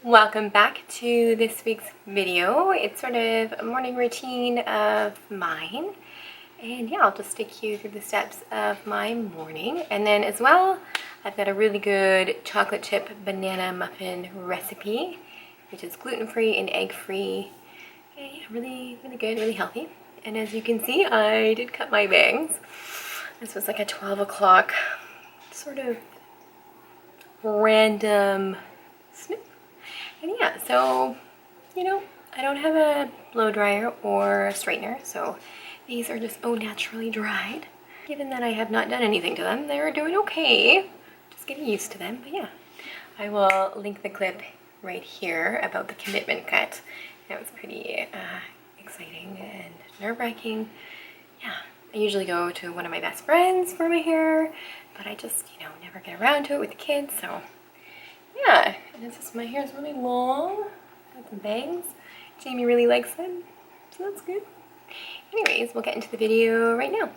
Welcome back to this week's video. It's sort of a morning routine of mine. And yeah, I'll just take you through the steps of my morning. And then as well, I've got a really good chocolate chip banana muffin recipe, which is gluten-free and egg-free. And yeah, really good, really healthy. And as you can see, I did cut my bangs. This was like a 12 o'clock sort of random snip. And yeah, so, I don't have a blow dryer or a straightener, so these are just au naturally dried. Given that I have not done anything to them, they're doing okay. Just getting used to them, but yeah. I will link the clip right here about the commitment cut. That was pretty exciting and nerve-wracking. Yeah, I usually go to one of my best friends for my hair, but I just, never get around to it with the kids, so yeah, and it's just my hair is really long, got some bangs. Jamie really likes them, so that's good. Anyways, we'll get into the video right now.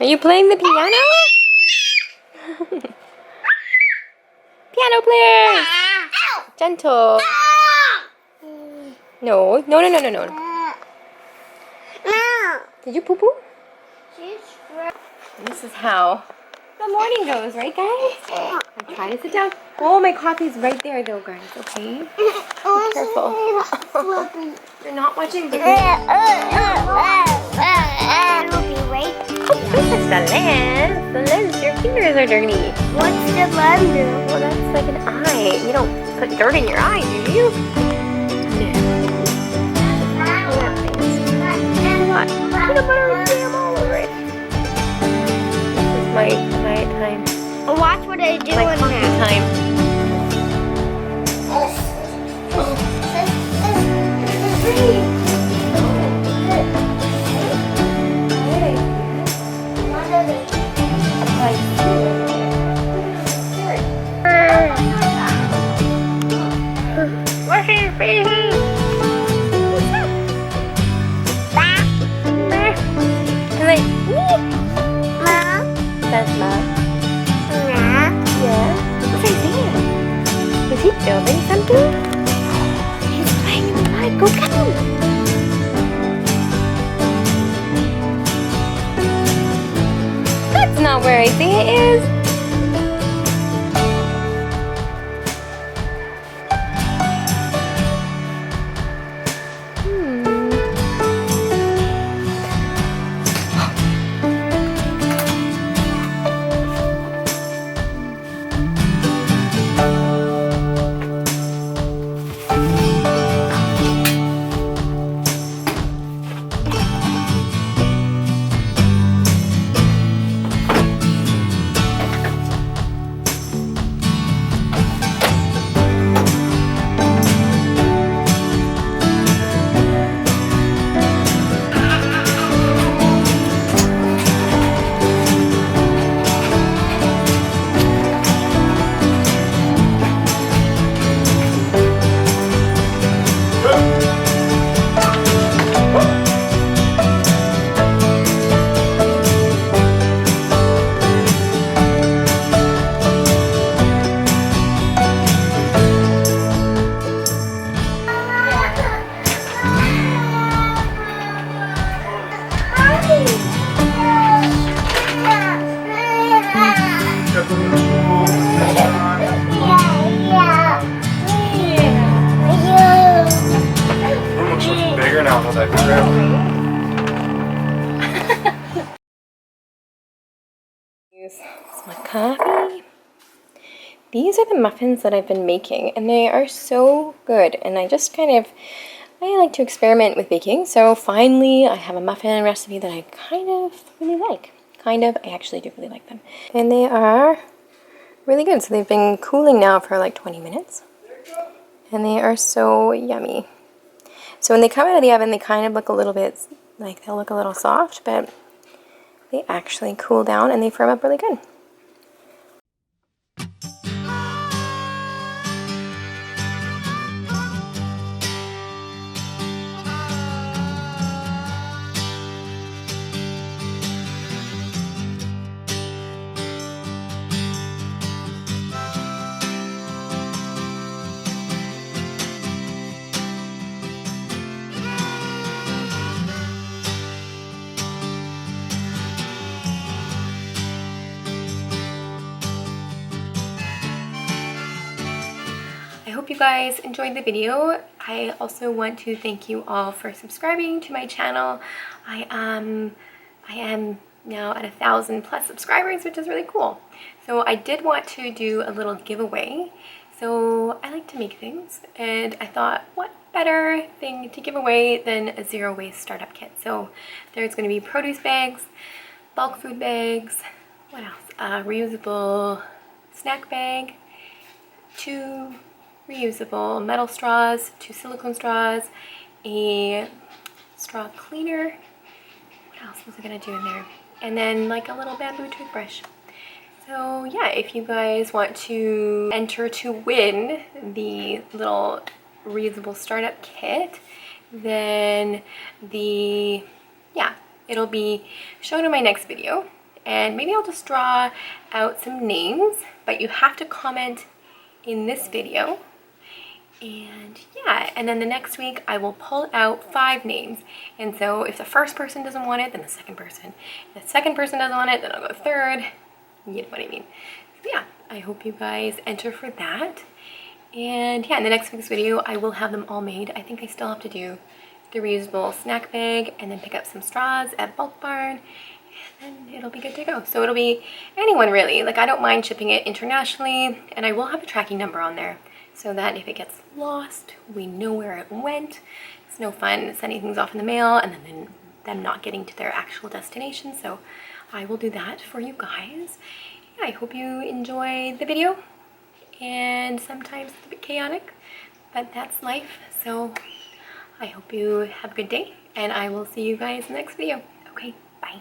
Are you playing the piano? Piano players! Gentle. No. Did you poo-poo? This is how the morning goes, right guys? I'm trying to sit down. Oh, my coffee's right there though, guys, okay? Be careful. You're not watching the video. That's the lens. The lens, your fingers are dirty. What's the lens do? Well, that's like an eye. You don't put dirt in your eye, do you? What? Peanut butter and jam all over it. This is my quiet time. Watch what I do My in coffee there. time. What's his baby? That's love. Yeah. What's Isaiah? Is he building something? He's playing in the mud. Go get him. That's not where Isaiah is. It's my coffee. These are the muffins that I've been making, and they are so good. And I like to experiment with baking. So finally, I have a muffin recipe that I kind of really like. I actually do really like them. And they are really good. So they've been cooling now for like 20 minutes. And they are so yummy. So when they come out of the oven, they kind of look a little bit, like they'll look a little soft, but they actually cool down and they firm up really good. I hope you guys enjoyed the video. I also want to thank you all for subscribing to my channel. I am now at 1,000+ subscribers, which is really cool. So I did want to do a little giveaway. So I like to make things, and I thought, what better thing to give away than a zero waste startup kit? So there's going to be produce bags, bulk food bags, what else? Reusable snack bag, 2 reusable metal straws, 2 silicone straws, a straw cleaner. What else was I gonna do in there? And then like a little bamboo toothbrush. So yeah, if you guys want to enter to win the little reusable startup kit, then it'll be shown in my next video. And maybe I'll just draw out some names, but you have to comment in this video. And yeah, and then the next week I will pull out 5 names. And so if the first person doesn't want it, then the second person. If the second person doesn't want it, then I'll go third. You know what I mean. So yeah, I hope you guys enter for that. And yeah, in the next week's video, I will have them all made. I think I still have to do the reusable snack bag and then pick up some straws at Bulk Barn. And then it'll be good to go. So it'll be anyone really. Like I don't mind shipping it internationally, and I will have a tracking number on there, so that if it gets lost, we know where it went. It's no fun sending things off in the mail and then them not getting to their actual destination. So I will do that for you guys. Yeah, I hope you enjoy the video. And sometimes it's a bit chaotic, but that's life. So I hope you have a good day, and I will see you guys in the next video. Okay, bye.